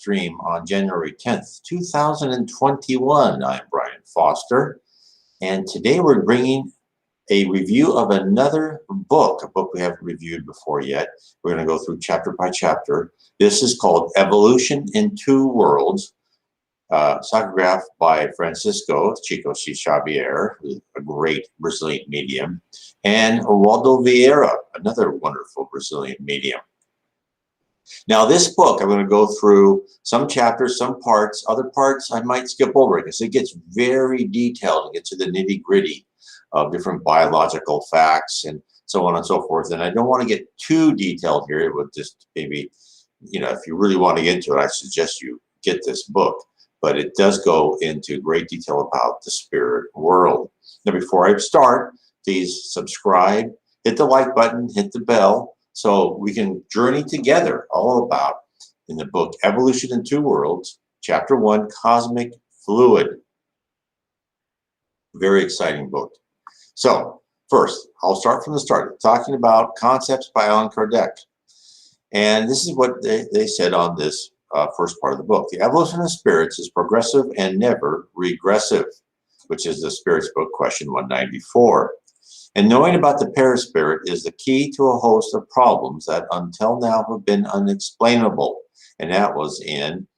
stream on January 10th, 2021. I'm Brian Foster, and today we're bringing a review of another book, a book we haven't reviewed before yet. We're going to go through chapter by chapter. This is called Evolution in Two Worlds, psychographed by Chico Xavier, who's a great Brazilian medium, and Waldo Veira, another wonderful Brazilian medium. Now, this book, I'm going to go through some chapters, some parts. Other parts I might skip over because it gets very detailed. It gets to the nitty-gritty of different biological facts and so on and so forth. And I don't want to get too detailed here. It would just maybe, if you really want to get into it, I suggest you get this book. But it does go into great detail about the spirit world. Now, before I start, please subscribe, hit the like button, hit the bell, so we can journey together all about in the book Evolution in Two Worlds, Chapter 1, Cosmic Fluid. Very exciting book. So first, I'll start from the start, talking about concepts by Allan Kardec. And this is what they said on this first part of the book. The evolution of spirits is progressive and never regressive, which is the Spirits book, question 194. And knowing about the perispirit is the key to a host of problems that until now have been unexplainable. And that was in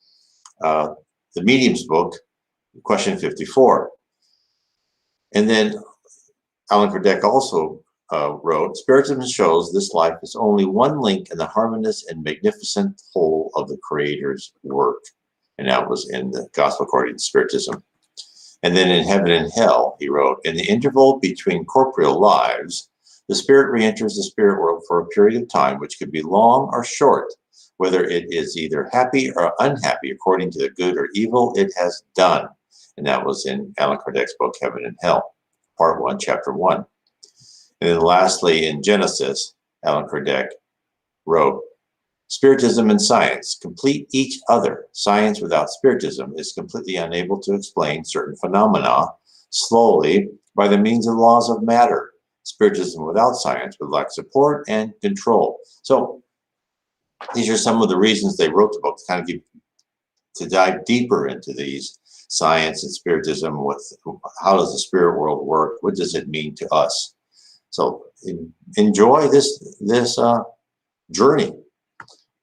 the Medium's book, question 54. And then Allan Kardec also wrote, Spiritism shows this life is only one link in the harmonious and magnificent whole of the Creator's work. And that was in the Gospel according to Spiritism. And then in Heaven and Hell, he wrote, in the interval between corporeal lives, the spirit re-enters the spirit world for a period of time, which could be long or short, whether it is either happy or unhappy, according to the good or evil it has done. And that was in Allan Kardec's book, Heaven and Hell, part 1, chapter 1. And then lastly, in Genesis, Allan Kardec wrote, Spiritism and science complete each other. Science without Spiritism is completely unable to explain certain phenomena slowly by the means of laws of matter. Spiritism without science would lack support and control. So these are some of the reasons they wrote the book, to kind of to dive deeper into these science and Spiritism. With how does the spirit world work? What does it mean to us? So enjoy this journey.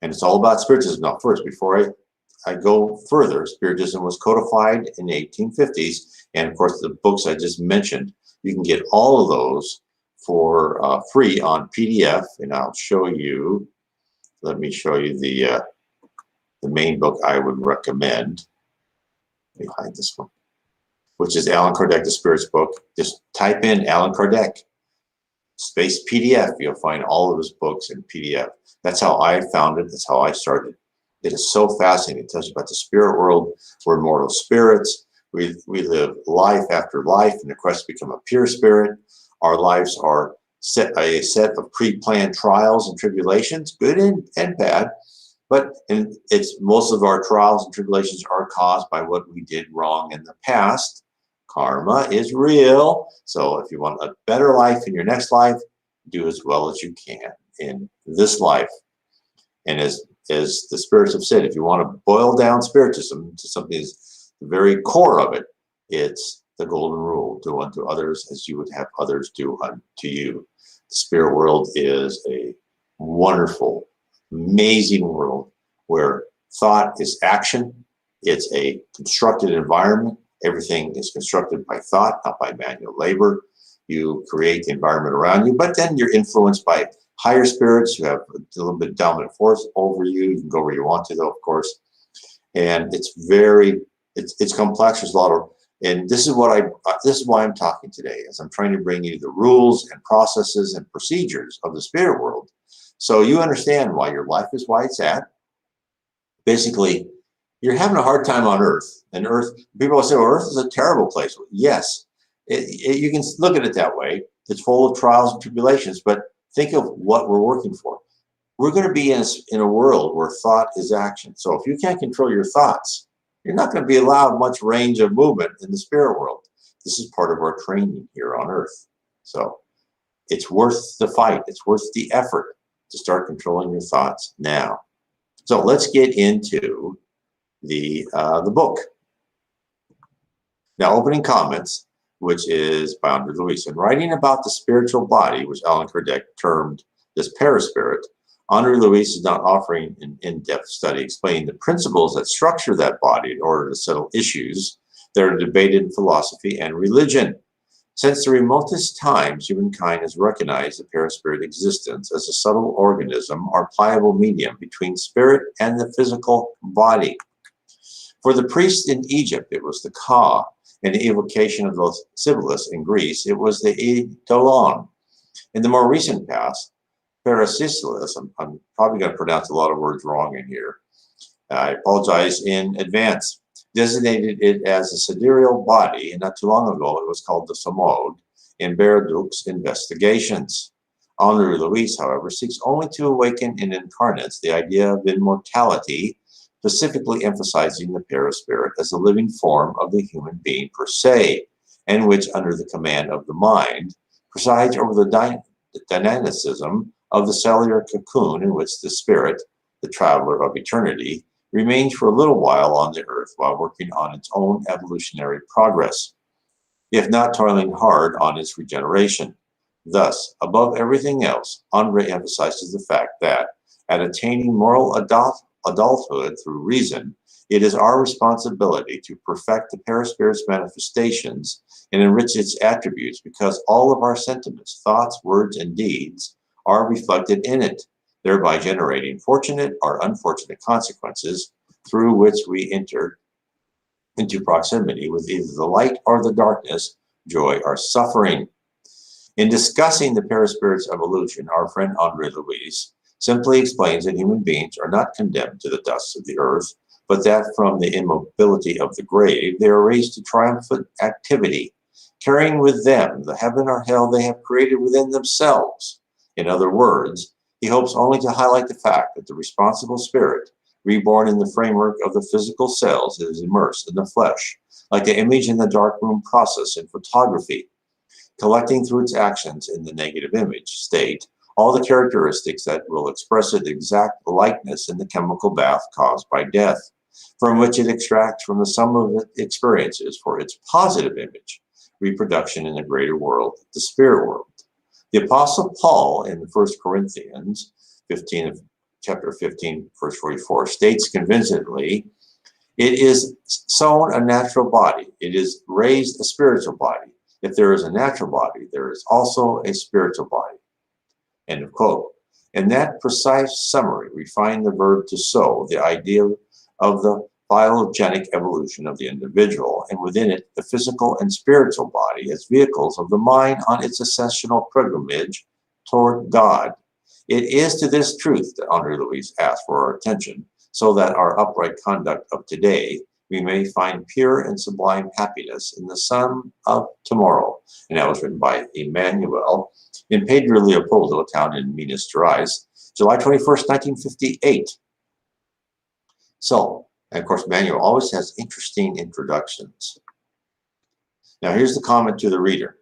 And it's all about Spiritism. Now, first, before I go further, Spiritism was codified in the 1850s. And, of course, the books I just mentioned, you can get all of those for free on PDF. And I'll show you, let me show you the main book I would recommend. Let me hide this one, which is Allan Kardec, the Spirits book. Just type in Allan Kardec, space PDF. You'll find all of his books in PDF. That's how I found it. That's how I started. It is so fascinating. It tells you about the spirit world. We're mortal spirits. We live life after life in the quest to become a pure spirit. Our lives are a set of pre-planned trials and tribulations, good and bad. But most of our trials and tribulations are caused by what we did wrong in the past. Karma is real. So if you want a better life in your next life, do as well as you can in this life. And as the spirits have said, if you want to boil down Spiritism to something that's the very core of it, it's the golden rule: do unto others as you would have others do unto you. The spirit world is a wonderful, amazing world where thought is action. It's a constructed environment. Everything is constructed by thought, not by manual labor. You create the environment around you, but then you're influenced by higher spirits who have a little bit dominant force over you. You can go where you want to, though, of course. And it's complex. There's a lot of, and this is why I'm talking today, as I'm trying to bring you the rules and processes and procedures of the spirit world, so you understand why your life is why it's at. Basically, you're having a hard time on Earth, and people will say, well, Earth is a terrible place. Well, yes, you can look at it that way. It's full of trials and tribulations, but think of what we're working for. We're going to be in a world where thought is action. So if you can't control your thoughts, you're not going to be allowed much range of movement in the spirit world. This is part of our training here on Earth. So it's worth the fight. It's worth the effort to start controlling your thoughts now. So let's get into the book. Now, opening comments, which is by Andre Luis. In writing about the spiritual body, which Allan Kardec termed this perispirit, Andre Luis is not offering an in-depth study explaining the principles that structure that body in order to settle issues that are debated in philosophy and religion. Since the remotest times, humankind has recognized the perispirit existence as a subtle organism or pliable medium between spirit and the physical body. For the priests in Egypt, it was the Ka. In the evocation of the Sibyllus in Greece, it was the Eidolon. In the more recent past, Perispirit, I'm probably going to pronounce a lot of words wrong in here. I apologize in advance. Designated it as a sidereal body, and not too long ago it was called the Samode in Berduk's investigations. Andre Luis, however, seeks only to awaken in incarnates the idea of immortality, specifically emphasizing the perispirit as a living form of the human being per se, and which, under the command of the mind, presides over the dynamicism of the cellular cocoon in which the spirit, the traveler of eternity, remains for a little while on the earth while working on its own evolutionary progress, if not toiling hard on its regeneration. Thus, above everything else, Andre emphasizes the fact that, at attaining moral adulthood through reason, it is our responsibility to perfect the perispirit's manifestations and enrich its attributes, because all of our sentiments, thoughts, words, and deeds are reflected in it, thereby generating fortunate or unfortunate consequences through which we enter into proximity with either the light or the darkness, joy or suffering. In discussing the perispirit's evolution, our friend Andre Luis simply explains that human beings are not condemned to the dust of the earth, but that from the immobility of the grave, they are raised to triumphant activity, carrying with them the heaven or hell they have created within themselves. In other words, he hopes only to highlight the fact that the responsible spirit, reborn in the framework of the physical cells, is immersed in the flesh, like the image in the darkroom process in photography, collecting through its actions in the negative image state all the characteristics that will express its exact likeness in the chemical bath caused by death, from which it extracts from the sum of its experiences for its positive image, reproduction in the greater world, the spirit world. The Apostle Paul in 1 Corinthians 15, chapter 15, verse 44, states convincingly, "It is sown a natural body, it is raised a spiritual body. If there is a natural body, there is also a spiritual body." End of quote. In that precise summary, we find the verb to sow, the idea of the phylogenetic evolution of the individual, and within it, the physical and spiritual body as vehicles of the mind on its ascensional pilgrimage toward God. It is to this truth that Andre Luis asks for our attention, so that our upright conduct of today, we may find pure and sublime happiness in the sun of tomorrow. And that was written by Emmanuel in Pedro Leopoldo, a town in Minas Gerais, July 21st, 1958. So, and of course, Emmanuel always has interesting introductions. Now, here's the comment to the reader.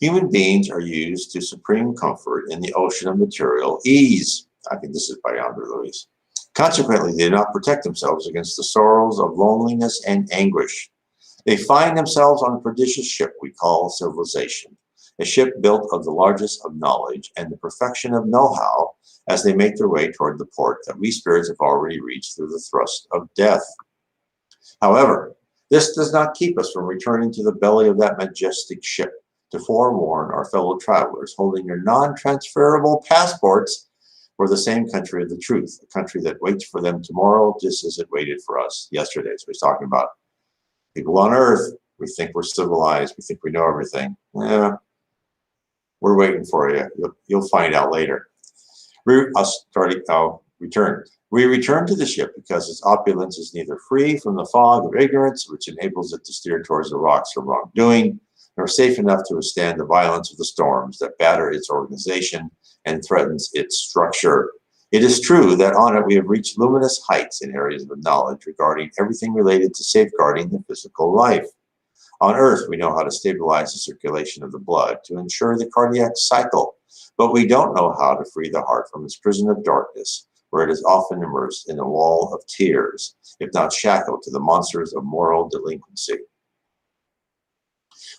Human beings are used to supreme comfort in the ocean of material ease. I think this is by Andre Luis. Consequently, they do not protect themselves against the sorrows of loneliness and anguish. They find themselves on a prodigious ship we call civilization, a ship built of the largest of knowledge and the perfection of know-how, as they make their way toward the port that we spirits have already reached through the thrust of death. However, this does not keep us from returning to the belly of that majestic ship to forewarn our fellow travelers holding their non-transferable passports for the same country of the truth, a country that waits for them tomorrow just as it waited for us yesterday. So he's talking about people on Earth. We think we're civilized. We think we know everything. Yeah, we're waiting for you. You'll find out later. I'll return. We return to the ship because its opulence is neither free from the fog of ignorance, which enables it to steer towards the rocks of wrongdoing, nor safe enough to withstand the violence of the storms that batter its organization and threatens its structure. It is true that on it we have reached luminous heights in areas of knowledge regarding everything related to safeguarding the physical life. On Earth, we know how to stabilize the circulation of the blood to ensure the cardiac cycle, but we don't know how to free the heart from its prison of darkness, where it is often immersed in a wall of tears, if not shackled to the monsters of moral delinquency.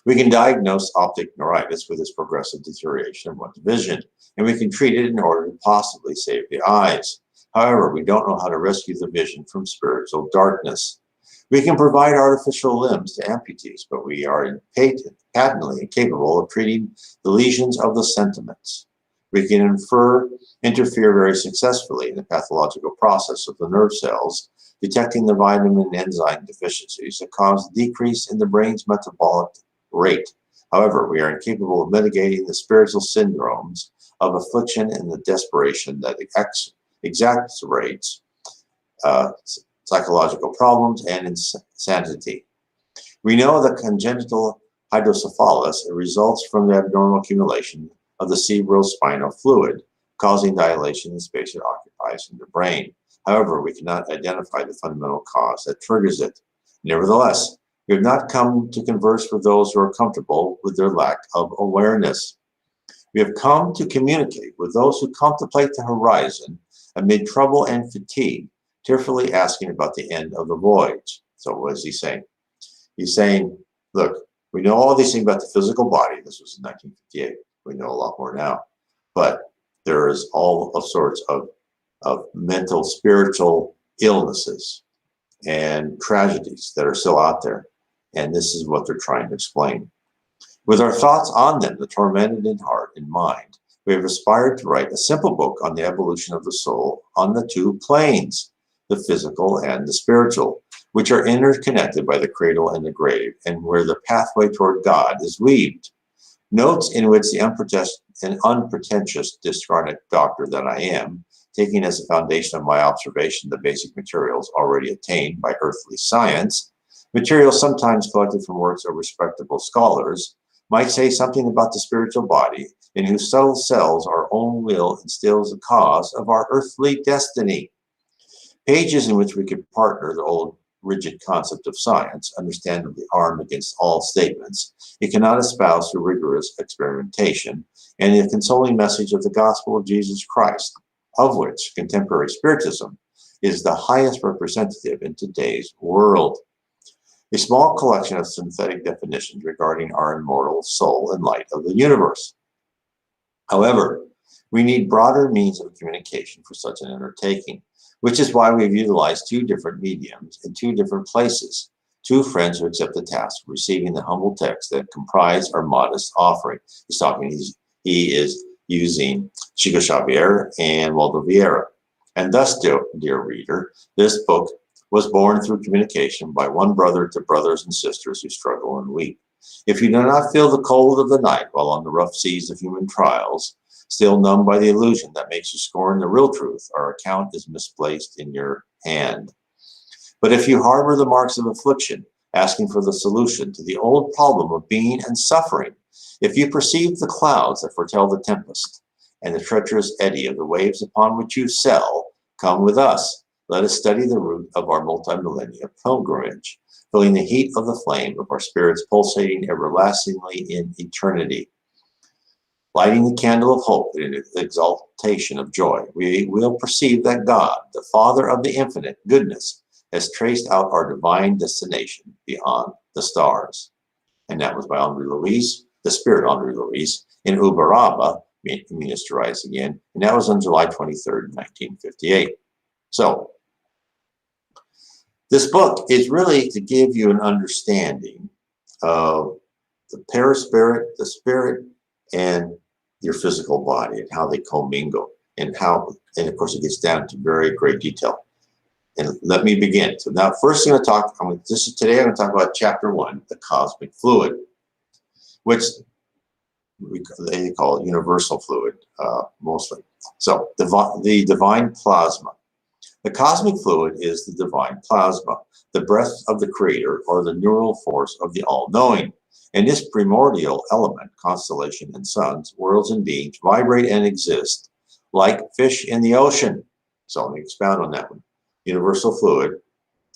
We can diagnose optic neuritis with its progressive deterioration of one's vision, and we can treat it in order to possibly save the eyes. However, we don't know how to rescue the vision from spiritual darkness. We can provide artificial limbs to amputees, but we are patently incapable of treating the lesions of the sentiments. We can interfere very successfully in the pathological process of the nerve cells, detecting the vitamin and enzyme deficiencies that cause a decrease in the brain's metabolic rate. However, we are incapable of mitigating the spiritual syndromes of affliction and the desperation that exacerbates psychological problems and insanity. We know that congenital hydrocephalus results from the abnormal accumulation of the cerebrospinal fluid, causing dilation in the space it occupies in the brain. However, we cannot identify the fundamental cause that triggers it. Nevertheless, we have not come to converse with those who are comfortable with their lack of awareness. We have come to communicate with those who contemplate the horizon amid trouble and fatigue, tearfully asking about the end of the voyage. So what is he saying? He's saying, look, we know all these things about the physical body. This was in 1958. We know a lot more now. But there is all sorts of mental, spiritual illnesses and tragedies that are still out there. And this is what they're trying to explain. With our thoughts on them, the tormented in heart and mind, we have aspired to write a simple book on the evolution of the soul on the two planes, the physical and the spiritual, which are interconnected by the cradle and the grave, and where the pathway toward God is weaved. Notes in which the unpretentious discarnate doctor that I am, taking as a foundation of my observation the basic materials already attained by earthly science, materials sometimes collected from works of respectable scholars, might say something about the spiritual body, in whose subtle cells our own will instills the cause of our earthly destiny. Pages in which we could partner the old rigid concept of science, understandably armed against all statements, it cannot espouse through rigorous experimentation, and the consoling message of the gospel of Jesus Christ, of which contemporary Spiritism is the highest representative in today's world. A small collection of synthetic definitions regarding our immortal soul and light of the universe. However, we need broader means of communication for such an undertaking, which is why we've utilized two different mediums in two different places, two friends who accept the task of receiving the humble text that comprise our modest offering. He is using Chico, Xavier and Waldo Veira. And thus, dear reader, this book was born through communication by one brother to brothers and sisters who struggle and weep. If you do not feel the cold of the night while on the rough seas of human trials, still numbed by the illusion that makes you scorn the real truth, our account is misplaced in your hand. But if you harbor the marks of affliction, asking for the solution to the old problem of being and suffering, if you perceive the clouds that foretell the tempest, and the treacherous eddy of the waves upon which you sail, come with us. Let us study the route of our multi-millennia pilgrimage, feeling the heat of the flame of our spirits pulsating everlastingly in eternity. Lighting the candle of hope in exaltation of joy, we will perceive that God, the Father of the infinite goodness, has traced out our divine destination beyond the stars. And that was by Andre Luis, the Spirit Andre Luis, in Uberaba, Means to Rise Again, and that was on July 23rd, 1958. So, this book is really to give you an understanding of the perispirit, the spirit, and your physical body, and how they commingle, and of course it gets down to very great detail. And let me begin. So now, first I'm going to talk, today I'm going to talk about chapter 1, the cosmic fluid, which they call it universal fluid, mostly. So, the divine plasma. The cosmic fluid is the divine plasma, the breath of the creator, or the neural force of the all-knowing. And this primordial element, constellation and suns, worlds and beings vibrate and exist like fish in the ocean. So let me expound on that one. Universal fluid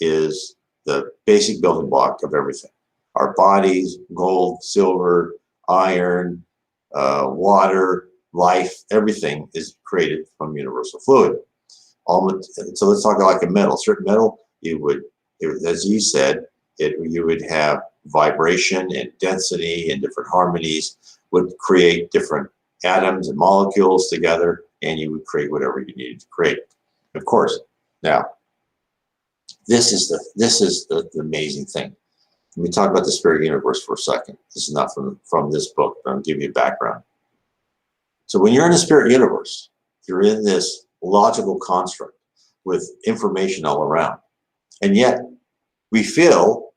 is the basic building block of everything. Our bodies, gold, silver, iron, water, life, everything is created from universal fluid. So let's talk like a metal. Certain metal, as you said, you would have vibration and density and different harmonies would create different atoms and molecules together, and you would create whatever you needed to create. Of course, now this is the amazing thing. Let me talk about the spirit universe for a second. This is not from this book, but I'll give you a background. So when you're in the spirit universe, you're in this logical construct with information all around. And yet we feel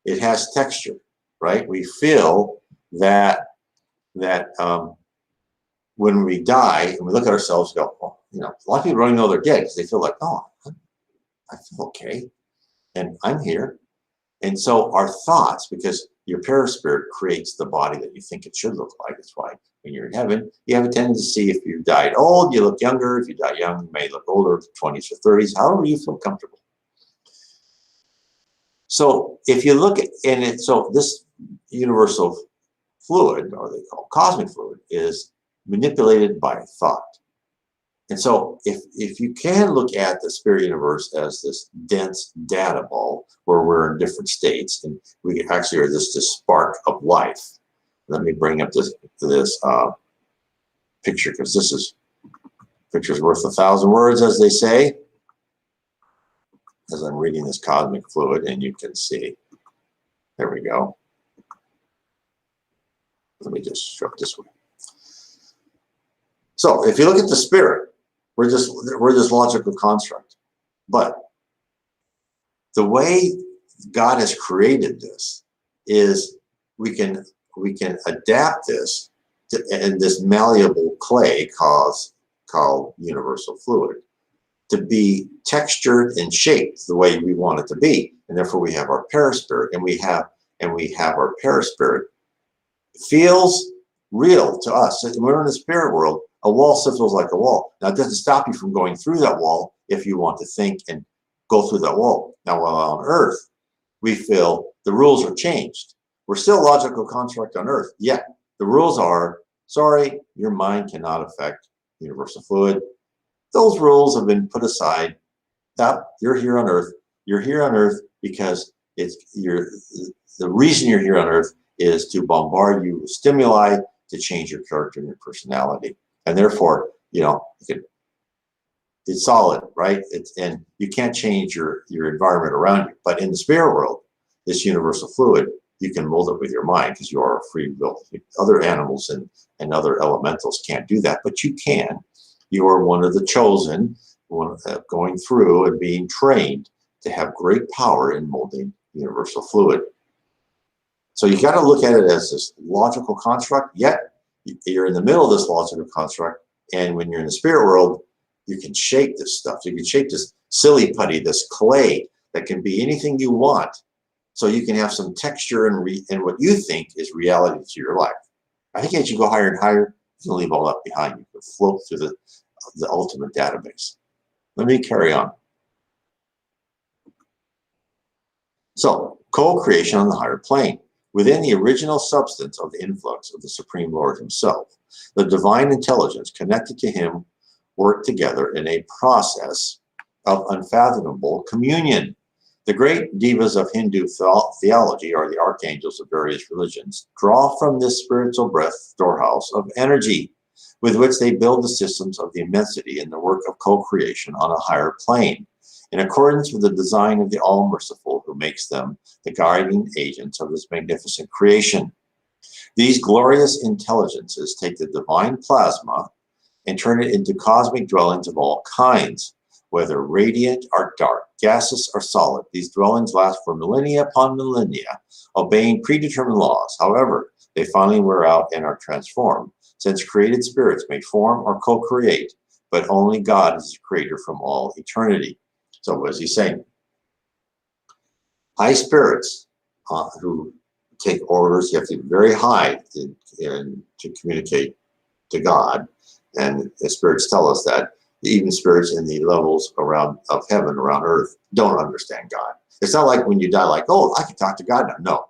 it has texture, right? We feel that when we die and we look at ourselves and go, well, a lot of people don't even know they're dead because they feel like, oh, I feel okay. And I'm here. And so our thoughts, because your perispirit creates the body that you think it should look like. That's why when you're in heaven, you have a tendency, if you died old, you look younger. If you die young, you may look older, 20s or 30s, however you feel comfortable. So if you look at, so this universal fluid, or they call cosmic fluid, is manipulated by thought. And so if you can look at the spirit universe as this dense data ball where we're in different states, and we actually are this spark of life. Let me bring up this picture, because this is picture's worth 1,000 words, as they say, as I'm reading this cosmic fluid, and you can see, there we go. Let me just show it this way. So if you look at the spirit, we're this logical construct. But the way God has created this is we can adapt this in this malleable clay called universal fluid to be textured and shaped the way we want it to be. And therefore we have our perispirit, and we have our perispirit feels real to us. When we're in the spirit world, a wall still feels like a wall. Now, it doesn't stop you from going through that wall if you want to think and go through that wall. Now, while on Earth, we feel the rules are changed. We're still a logical construct on Earth, yet the rules are, sorry, your mind cannot affect universal fluid. Those rules have been put aside. You're here on Earth. You're here on Earth because the reason you're here on Earth is to bombard you with stimuli to change your character and your personality. And therefore, it's solid, right? And you can't change your environment around you. But in the spirit world, this universal fluid, you can mold it with your mind because you are a free will. Other animals and other elementals can't do that, but you can. You are one of the chosen, going through and being trained to have great power in molding universal fluid. So you got to look at it as this logical construct, yet you're in the middle of this logical construct, and when you're in the spirit world, you can shape this stuff. You can shape this silly putty, this clay that can be anything you want, so you can have some texture and what you think is reality to your life. I think as you go higher and higher, you can leave all that behind. You can float through the ultimate database. Let me carry on. So, co-creation on the higher plane. Within the original substance of the influx of the Supreme Lord himself, the divine intelligence connected to him work together in a process of unfathomable communion. The great divas of Hindu theology, or the archangels of various religions, draw from this spiritual breath storehouse of energy with which they build the systems of the immensity in the work of co-creation on a higher plane, in accordance with the design of the All-Merciful, who makes them the guiding agents of this magnificent creation. These glorious intelligences take the divine plasma and turn it into cosmic dwellings of all kinds, whether radiant or dark, gaseous or solid. These dwellings last for millennia upon millennia, obeying predetermined laws. However, they finally wear out and are transformed, since created spirits may form or co-create, but only God is the creator from all eternity. So what is he saying? High spirits who take orders, you have to be very high to communicate to God. And the spirits tell us that even spirits in the levels of heaven, around earth, don't understand God. It's not like when you die, like, oh, I can talk to God now. No,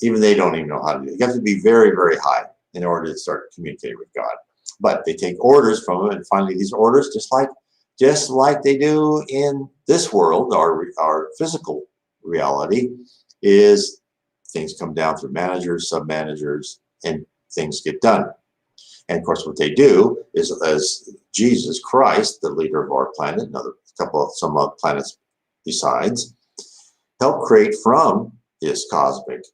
even they don't even know how to do it. You have to be very, very high in order to start communicating with God. But they take orders from him, and finally these orders, just like just like they do in this world. Our physical reality is things come down through managers, sub-managers, and things get done. And of course, what they do is, as Jesus Christ, the leader of our planet, and some other planets besides, help create from this cosmic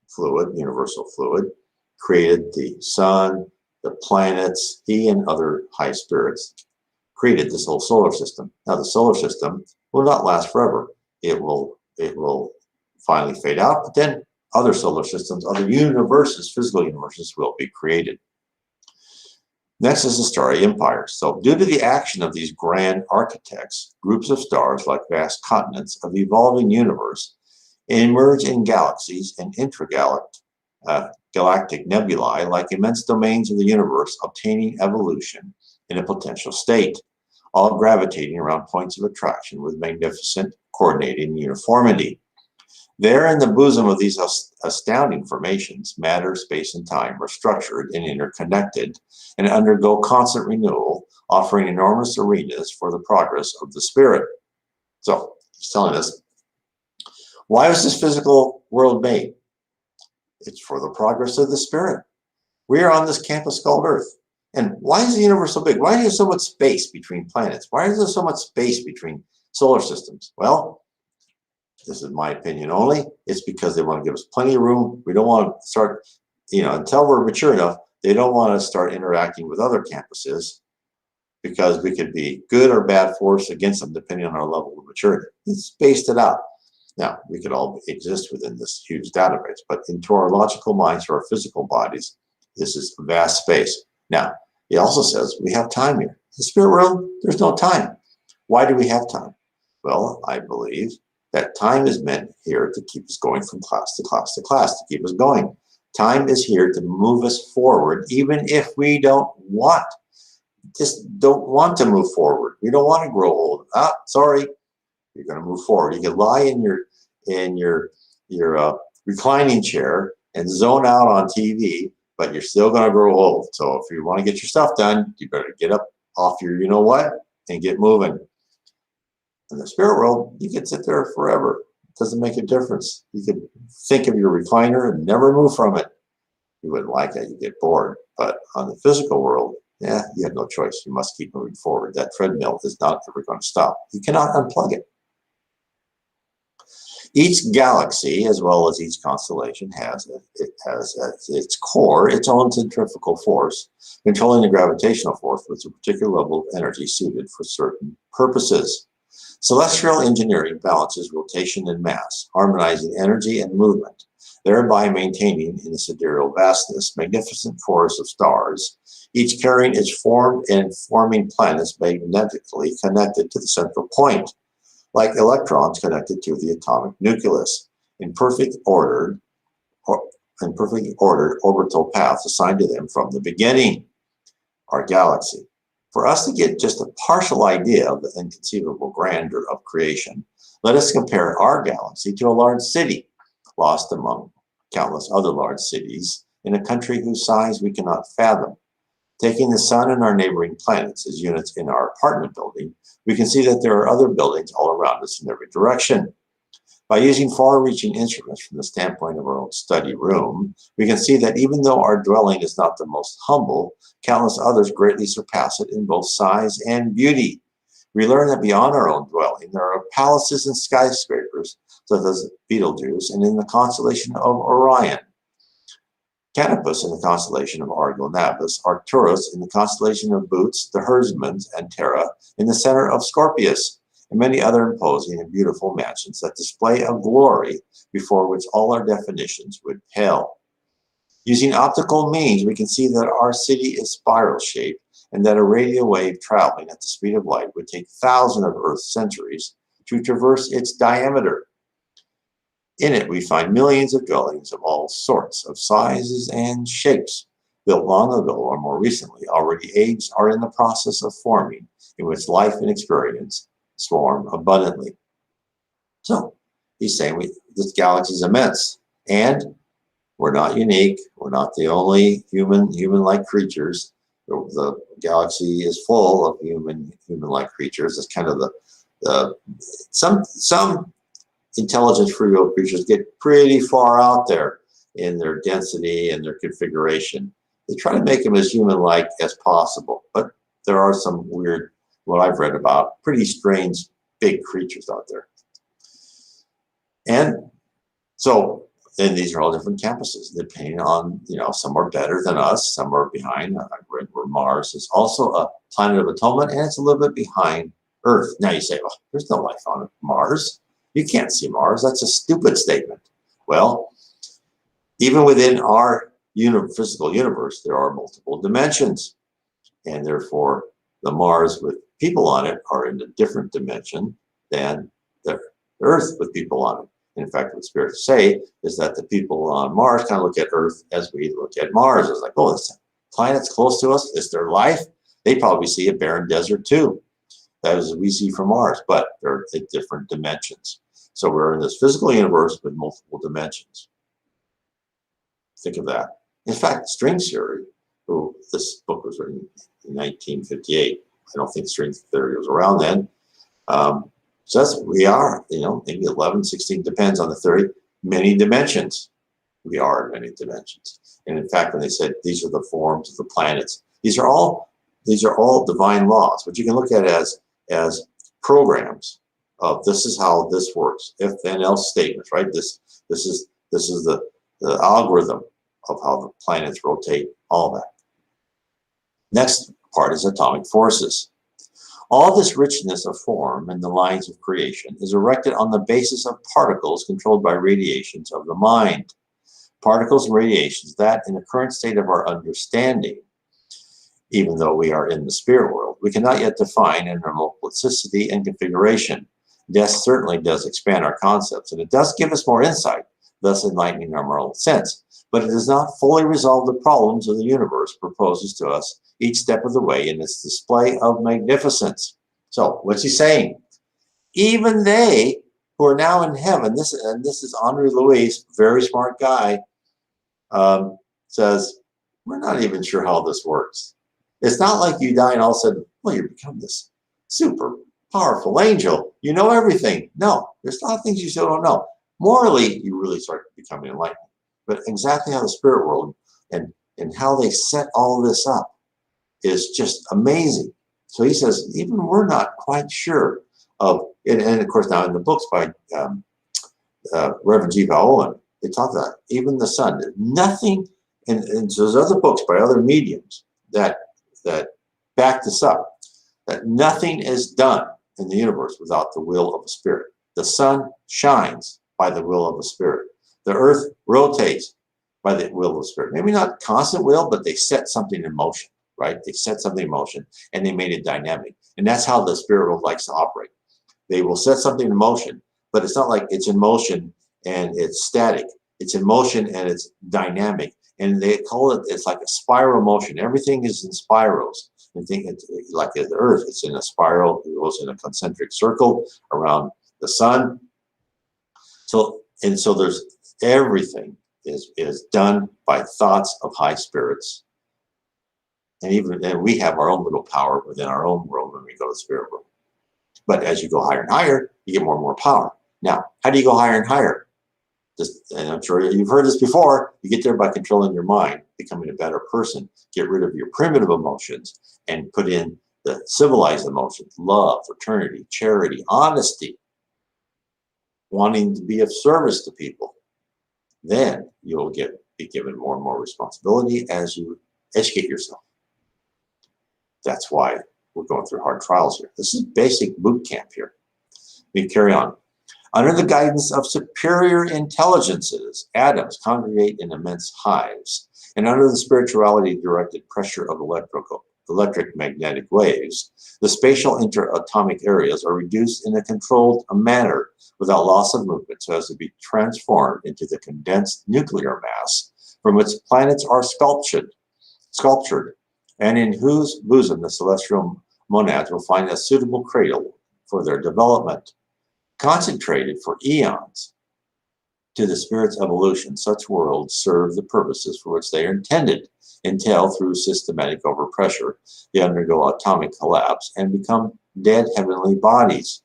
fluid, universal fluid, created the sun, the planets. He and other high spirits created this whole solar system. Now, the solar system will not last forever. It will finally fade out, but then other solar systems, other universes, physical universes will be created. Next is the starry empires. So due to the action of these grand architects, groups of stars like vast continents of evolving universe emerge in galaxies and galactic nebulae like immense domains of the universe, obtaining evolution in a potential state, all gravitating around points of attraction with magnificent coordinating uniformity. There in the bosom of these astounding formations, matter, space, and time are structured and interconnected and undergo constant renewal, offering enormous arenas for the progress of the spirit. So he's telling us, why was this physical world made? It's for the progress of the spirit. We are on this campus called Earth. And why is the universe so big? Why is there so much space between planets? Why is there so much space between solar systems? Well, this is my opinion only. It's because they want to give us plenty of room. We don't want to start, until we're mature enough, they don't want to start interacting with other campuses because we could be good or bad force against them depending on our level of maturity. It's spaced it out. Now, we could all exist within this huge database, but into our logical minds, to our physical bodies, this is vast space. Now, he also says we have time here. In the spirit world, there's no time. Why do we have time? Well, I believe that time is meant here to keep us going from class to class to class, to keep us going. Time is here to move us forward, even if we don't want to move forward. We don't want to grow old. Sorry, you're going to move forward. You can lie in your reclining chair and zone out on TV, but you're still going to grow old. So if you want to get your stuff done, you better get up off your you-know-what and get moving. In the spirit world, you can sit there forever. It doesn't make a difference. You could think of your recliner and never move from it. You wouldn't like that. You get bored. But on the physical world, you have no choice. You must keep moving forward. That treadmill is not ever going to stop. You cannot unplug it. Each galaxy, as well as each constellation, has at its core its own centrifugal force, controlling the gravitational force with a particular level of energy suited for certain purposes. Celestial engineering balances rotation and mass, harmonizing energy and movement, thereby maintaining in the sidereal vastness magnificent forests of stars, each carrying its formed and forming planets magnetically connected to the central point, like electrons connected to the atomic nucleus, in perfectly ordered orbital paths assigned to them from the beginning. Our galaxy. For us to get just a partial idea of the inconceivable grandeur of creation, let us compare our galaxy to a large city, lost among countless other large cities in a country whose size we cannot fathom. Taking the sun and our neighboring planets as units in our apartment building, we can see that there are other buildings all around us in every direction. By using far-reaching instruments from the standpoint of our own study room, we can see that even though our dwelling is not the most humble, countless others greatly surpass it in both size and beauty. We learn that beyond our own dwelling, there are palaces and skyscrapers, such as Betelgeuse, and in the constellation of Orion, Canopus in the constellation of Argo Navis, Arcturus in the constellation of Bootes, the herdsmen, and Terra in the center of Scorpius, and many other imposing and beautiful mansions that display a glory before which all our definitions would pale. Using optical means, we can see that our city is spiral-shaped and that a radio wave traveling at the speed of light would take thousands of Earth centuries to traverse its diameter. In it, we find millions of dwellings of all sorts of sizes and shapes, built long ago or more recently, already aged, are in the process of forming, in which life and experience swarm abundantly. So he's saying this galaxy is immense, and we're not unique. We're not the only human-like creatures. The galaxy is full of human-like creatures. It's kind of some intelligent free will creatures get pretty far out there in their density and their configuration. They try to make them as human-like as possible, but there are some weird, what I've read about, pretty strange big creatures out there. And so, and these are all different campuses, depending on, some are better than us, some are behind. I've read where Mars is also a planet of atonement, and it's a little bit behind Earth. Now you say, well, there's no life on Mars. You can't see Mars. That's a stupid statement. Well, even within our physical universe, there are multiple dimensions. And therefore, the Mars with people on it are in a different dimension than the Earth with people on it. In fact, what spirits say is that the people on Mars kind of look at Earth as we look at Mars. It's like, oh, this planet's close to us. Is there life? They probably see a barren desert too. That is what we see from Mars, but they're at different dimensions. So we're in this physical universe with multiple dimensions. Think of that. In fact, string theory, this book was written in 1958. I don't think string theory was around then. So that's, we are, maybe 11, 16, depends on the theory, many dimensions. We are in many dimensions. And in fact, when they said these are the forms of the planets, these are all divine laws, which you can look at as programs of this is how this works, if then else statements, right? This is the algorithm of how the planets rotate, all that. Next part is atomic forces. All this richness of form and the lines of creation is erected on the basis of particles controlled by radiations of the mind. Particles and radiations that, in the current state of our understanding, even though we are in the spirit world, we cannot yet define in their multiplicity and configuration. Death certainly does expand our concepts, and it does give us more insight, thus enlightening our moral sense. But it does not fully resolve the problems of the universe proposes to us each step of the way in its display of magnificence. So, what's he saying? Even they who are now in heaven, this is Henri Louis, very smart guy, says, we're not even sure how this works. It's not like you die and all of a sudden, well, you become this super powerful angel. You know everything. No, there's a lot of things you still don't know. Morally, you really start becoming enlightened. But exactly how the spirit world and how they set all this up is just amazing. So he says, even we're not quite sure of, and of course now in the books by Reverend G. Owen, they talk about even the sun. Nothing, and so there's other books by other mediums that back this up, that nothing is done in the universe without the will of a spirit. The sun shines by the will of a spirit. The earth rotates by the will of the spirit. Maybe not constant will, but they set something in motion, right? They set something in motion and they made it dynamic. And that's how the spirit world likes to operate. They will set something in motion, but it's not like it's in motion and it's static. It's in motion and it's dynamic. And they call it, it's like a spiral motion. Everything is in spirals. And think it's like the earth, it's in a spiral, it goes in a concentric circle around the sun. So there's everything is done by thoughts of high spirits. And we have our own little power within our own world when we go to the spirit world. But as you go higher and higher, you get more and more power. Now, how do you go higher and higher? And I'm sure you've heard this before, you get there by controlling your mind, becoming a better person, get rid of your primitive emotions, and put in the civilized emotions, love, fraternity, charity, honesty, wanting to be of service to people. Then you'll be given more and more responsibility as you educate yourself. That's why we're going through hard trials here. This is basic boot camp here. We carry on. Under the guidance of superior intelligences, atoms congregate in immense hives, and under the spirituality-directed pressure of electric magnetic waves, the spatial interatomic areas are reduced in a controlled manner without loss of movement so as to be transformed into the condensed nuclear mass from which planets are sculptured, and in whose bosom the celestial monads will find a suitable cradle for their development, concentrated for eons to the spirit's evolution, such worlds serve the purposes for which they are intended, until through systematic overpressure, they undergo atomic collapse and become dead heavenly bodies.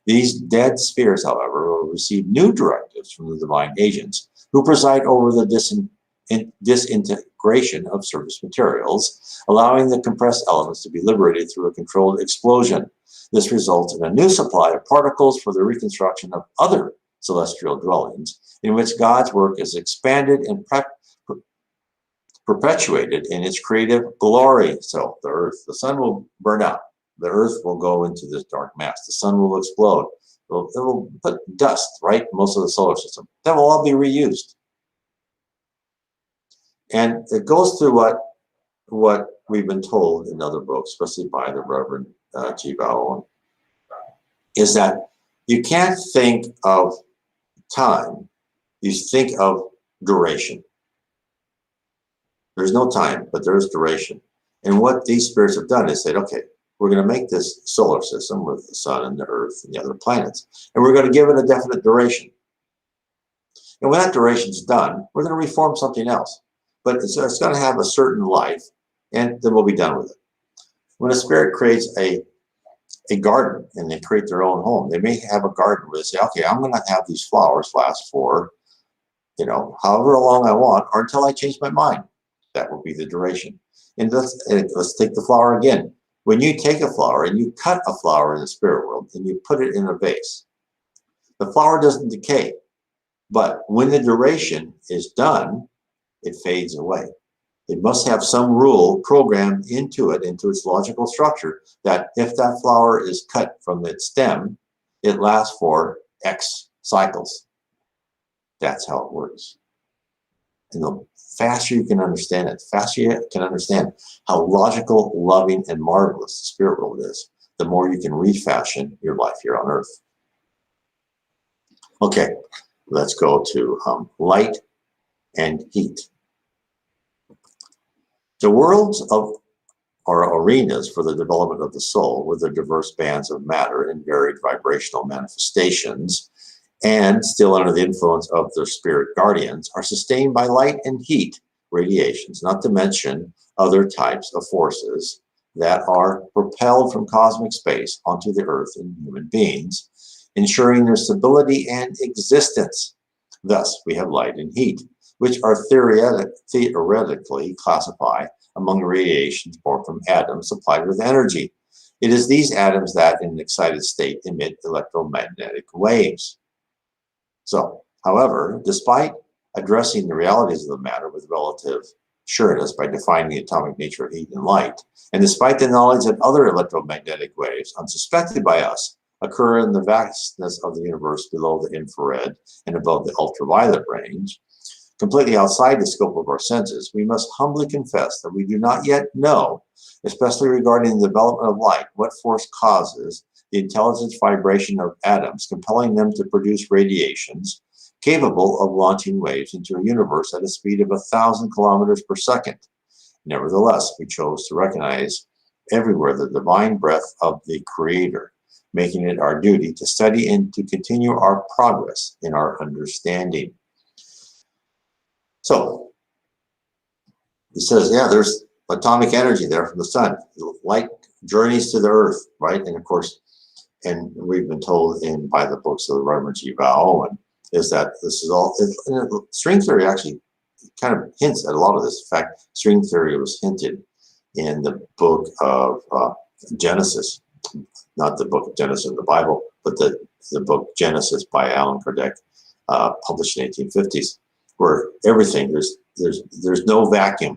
These dead spheres, however, will receive new directives from the divine agents who preside over the disintegration of surface materials, allowing the compressed elements to be liberated through a controlled explosion. This results in a new supply of particles for the reconstruction of other celestial dwellings, in which God's work is expanded and perpetuated in its creative glory. So the earth, the sun will burn out. The earth will go into this dark mass. The sun will explode. It will put dust, right? Most of the solar system. That will all be reused. And it goes through what we've been told in other books, especially by the Reverend Chico, is that you can't think of time. You think of duration. There's no time, but there's duration. And what these spirits have done is said, okay, we're going to make this solar system with the sun and the earth and the other planets, and we're going to give it a definite duration. And when that duration's done, we're going to reform something else. But it's going to have a certain life, and then we'll be done with it. When a spirit creates a garden and they create their own home, they may have a garden where they say, okay, I'm going to have these flowers last for, however long I want, or until I change my mind. That will be the duration. And let's take the flower again. When you take a flower and you cut a flower in the spirit world and you put it in a vase, the flower doesn't decay. But when the duration is done, it fades away. It must have some rule programmed into its logical structure, that if that flower is cut from its stem, it lasts for X cycles. That's how it works. And the faster you can understand it, the faster you can understand how logical, loving, and marvelous the spirit world is, the more you can refashion your life here on earth. Okay, let's go to light and heat. The worlds are arenas for the development of the soul, with their diverse bands of matter and varied vibrational manifestations, and still under the influence of their spirit guardians, are sustained by light and heat radiations, not to mention other types of forces that are propelled from cosmic space onto the earth in human beings, ensuring their stability and existence. Thus, we have light and heat, which are theoretically classified among the radiations born from atoms supplied with energy. It is these atoms that, in an excited state, emit electromagnetic waves. So, however, despite addressing the realities of the matter with relative sureness by defining the atomic nature of heat and light, and despite the knowledge that other electromagnetic waves, unsuspected by us, occur in the vastness of the universe below the infrared and above the ultraviolet range, completely outside the scope of our senses, we must humbly confess that we do not yet know, especially regarding the development of light, what force causes the intelligence vibration of atoms, compelling them to produce radiations capable of launching waves into a universe at a speed of 1,000 kilometers per second. Nevertheless, we chose to recognize everywhere the divine breath of the Creator, making it our duty to study and to continue our progress in our understanding. So, he says, yeah, there's atomic energy there from the sun. Light journeys to the earth, right? And of course, and we've been told by the books of the Reverend Chico, is that this is all, string theory actually kind of hints at a lot of this. In fact, string theory was hinted in the book of Genesis, not the book of Genesis in the Bible, but the book Genesis by Allan Kardec, published in the 1850s, where everything, there's no vacuum.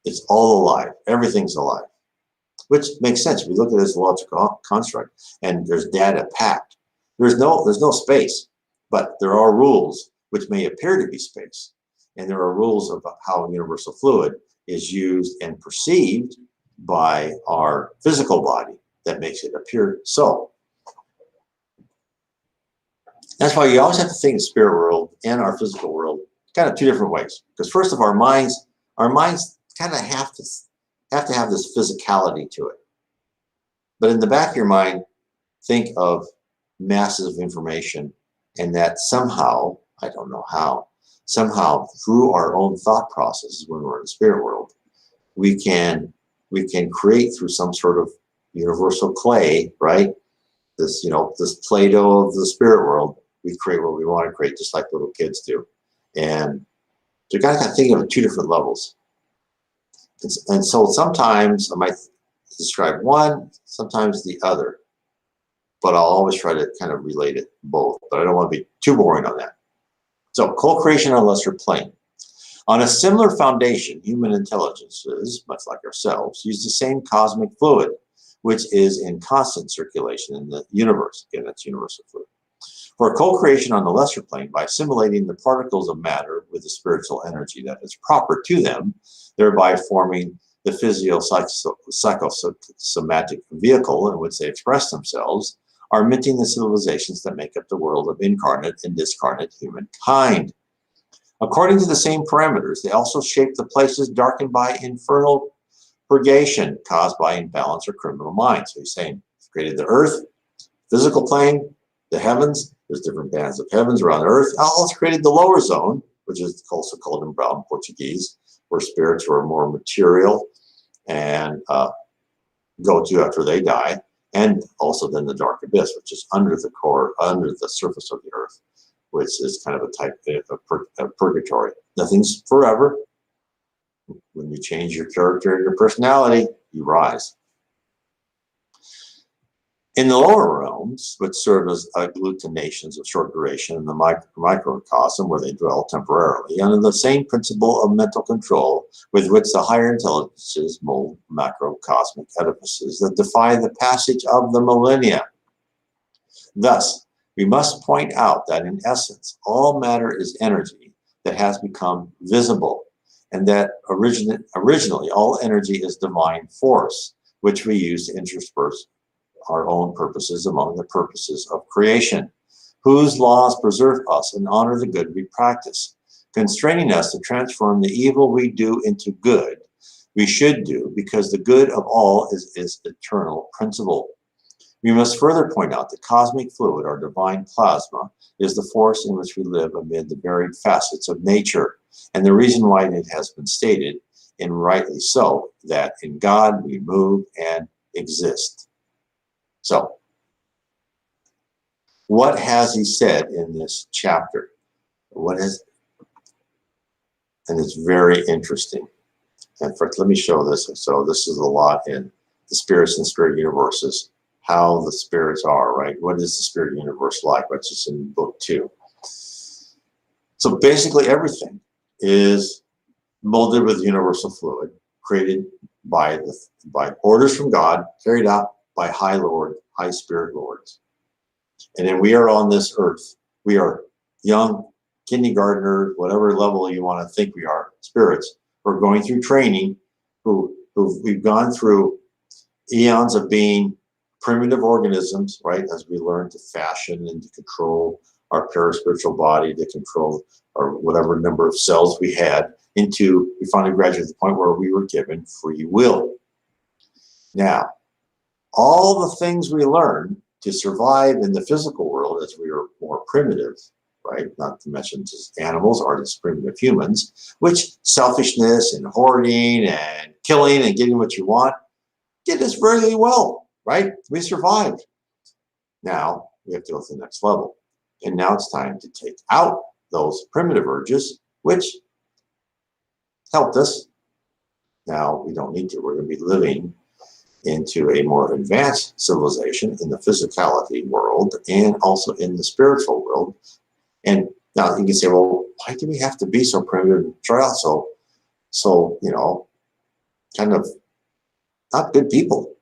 It's all alive. Everything's alive, which makes sense. If you look at this logical construct, and there's data packed, there's no space, but there are rules which may appear to be space, and there are rules of how universal fluid is used and perceived by our physical body that makes it appear so. That's why you always have to think of the spirit world and our physical world kind of two different ways. Because first of all, our minds kind of have to have this physicality to it. But in the back of your mind, think of masses of information, and that somehow I don't know how. Somehow, through our own thought processes when we're in the spirit world, we can create through some sort of universal clay, right? This, this Play-Doh of the spirit world. We create what we want to create, just like little kids do. And you got to think of it 2 different levels. And so sometimes I might describe one, sometimes the other, but I'll always try to kind of relate it both. But I don't want to be too boring on that. So co-creation on a lesser plane. On a similar foundation, human intelligences, much like ourselves, use the same cosmic fluid, which is in constant circulation in the universe. Again, that's universal fluid. For co-creation on the lesser plane, by assimilating the particles of matter with the spiritual energy that is proper to them, thereby forming the psychosomatic vehicle in which they express themselves, are minting the civilizations that make up the world of incarnate and discarnate humankind. According to the same parameters, they also shape the places darkened by infernal purgation caused by imbalance or criminal minds. So he's saying he's created the earth, physical plane, the heavens. There's different bands of heavens around the earth. Also created the lower zone, which is also called in brown Portuguese, where spirits were more material and go to after they die. And also then the dark abyss, which is under the core, under the surface of the earth, which is kind of a type of purgatory. Nothing's forever. When you change your character and your personality, you rise. In the lower realms, which serve as agglutinations of short duration in the microcosm where they dwell temporarily, under the same principle of mental control with which the higher intelligences mold macrocosmic edifices that defy the passage of the millennia. Thus, we must point out that in essence, all matter is energy that has become visible, and that originally all energy is divine force, which we use to intersperse our own purposes among the purposes of creation, whose laws preserve us and honor the good we practice, constraining us to transform the evil we do into good we should do, because the good of all is eternal principle. We must further point out that cosmic fluid, or divine plasma, is the force in which we live amid the varied facets of nature, and the reason why it has been stated, and rightly so, that in God we move and exist. So, what has he said in this chapter? And it's very interesting. And first, let me show this. So this is a lot in the spirits and spirit universes, how the spirits are, right? What is the spirit universe like? Which is in book 2. So basically everything is molded with universal fluid, created by orders from God, carried out by high spirit lords. And then we are on this earth. We are young kindergartner, whatever level you want to think we are, spirits. We're going through training, we've gone through eons of being primitive organisms, right? As we learn to fashion and to control our paraspiritual body, to control our whatever number of cells we had, we finally graduated to the point where we were given free will. Now, all the things we learn to survive in the physical world as we are more primitive, right? Not to mention just animals or just primitive humans, which selfishness and hoarding and killing and getting what you want did us really well, right? We survived. Now we have to go to the next level. And now it's time to take out those primitive urges, which helped us. Now we don't need to. We're going to be living into a more advanced civilization in the physicality world and also in the spiritual world. And now you can say, well, why do we have to be so primitive and try out so kind of not good people?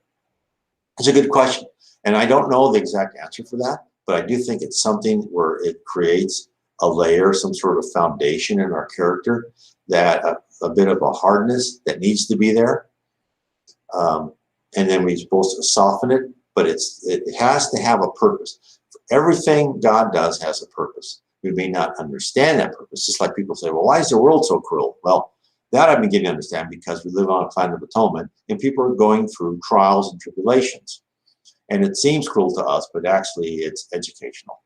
It's a good question. And I don't know the exact answer for that, but I do think it's something where it creates a layer, some sort of foundation in our character, that a bit of a hardness that needs to be there. And then we're supposed to soften it, but it has to have a purpose. Everything God does has a purpose. We may not understand that purpose. Just like people say, well, why is the world so cruel? Well, that I'm beginning to understand, because we live on a planet of atonement and people are going through trials and tribulations. And it seems cruel to us, but actually it's educational.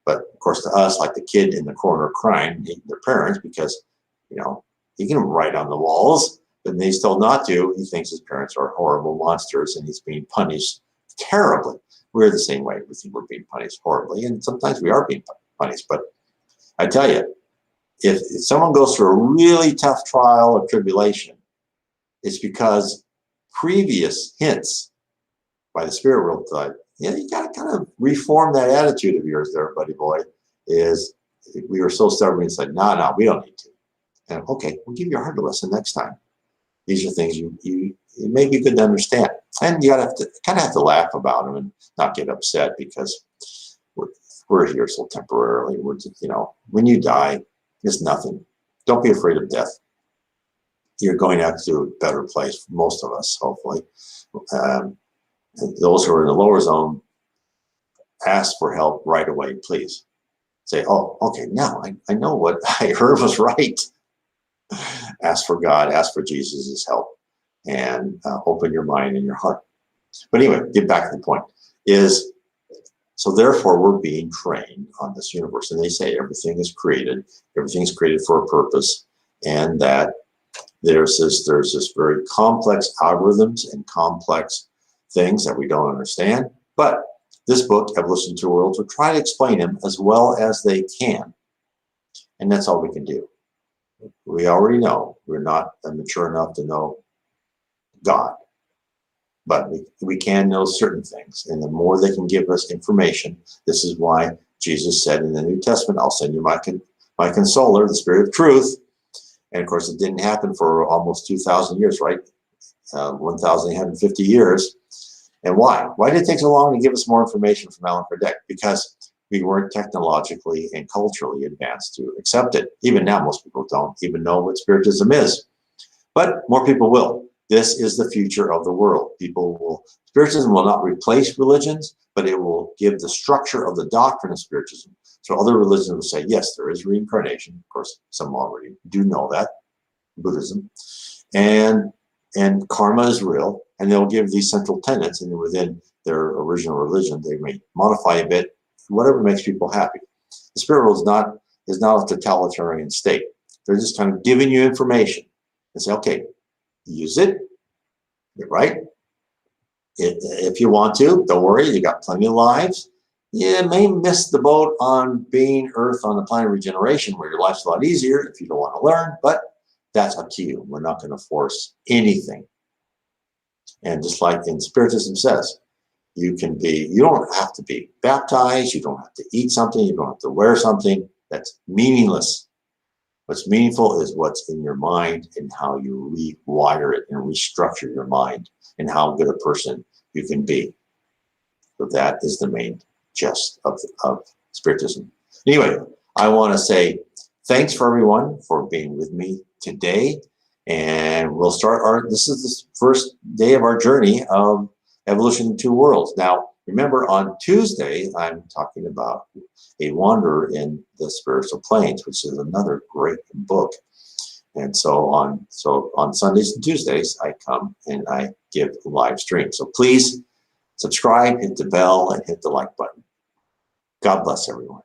But of course, to us, like the kid in the corner crying, hating their parents because, he can write on the walls, but he's told not to. He thinks his parents are horrible monsters and he's being punished terribly. We're the same way. We think we're being punished horribly, and sometimes we are being punished. But I tell you, if someone goes through a really tough trial or tribulation, it's because previous hints by the spirit world thought, you got to kind of reform that attitude of yours there, buddy boy. Is we were so stubborn and said, no, we don't need to. And okay, we'll give you a harder lesson next time. These are things it may be good to understand. And you kind of have to laugh about them and not get upset because we're here so temporarily. We're just, when you die, it's nothing. Don't be afraid of death. You're going out to a better place for most of us, hopefully. Those who are in the lower zone, ask for help right away, please. Say, oh, okay, now I know what I heard was right. Ask for God, ask for Jesus' help, and open your mind and your heart. But anyway, get back to the point. So therefore, we're being trained on this universe. And they say everything is created for a purpose, and that there's this very complex algorithms and complex things that we don't understand. But this book, Evolution to Worlds, will try to explain them as well as they can. And that's all we can do. We already know we're not mature enough to know God. But we can know certain things. And the more they can give us information, this is why Jesus said in the New Testament, I'll send you my consoler, the Spirit of Truth. And of course, it didn't happen for almost 2,000 years, right? 1,850 years. And why? Why did it take so long to give us more information from Allan Kardec? Because we weren't technologically and culturally advanced to accept it. Even now, most people don't even know what Spiritism is. But more people will. This is the future of the world. Spiritism will not replace religions, but it will give the structure of the doctrine of Spiritism. So other religions will say, yes, there is reincarnation. Of course, some already do know that, Buddhism. And karma is real, and they'll give these central tenets, and within their original religion, they may modify a bit, whatever makes people happy. The spirit world is not a totalitarian state. They're just kind of giving you information and say, okay, use it, right? If you want to, don't worry, you got plenty of lives. You may miss the boat on being Earth on the planet of regeneration, where your life's a lot easier if you don't want to learn, but that's up to you. We're not going to force anything. And just like in Spiritism says, you don't have to be baptized, you don't have to eat something, you don't have to wear something. That's meaningless. What's meaningful is what's in your mind and how you rewire it and restructure your mind and how good a person you can be. So that is the main gist of Spiritism. Anyway, I want to say thanks for everyone for being with me today. And we'll start this is the first day of our journey of Evolution to Worlds. Now, remember on Tuesday, I'm talking about A Wanderer in the Spiritual Planes, which is another great book. And so on Sundays and Tuesdays, I come and I give live streams. So please subscribe, hit the bell, and hit the like button. God bless everyone.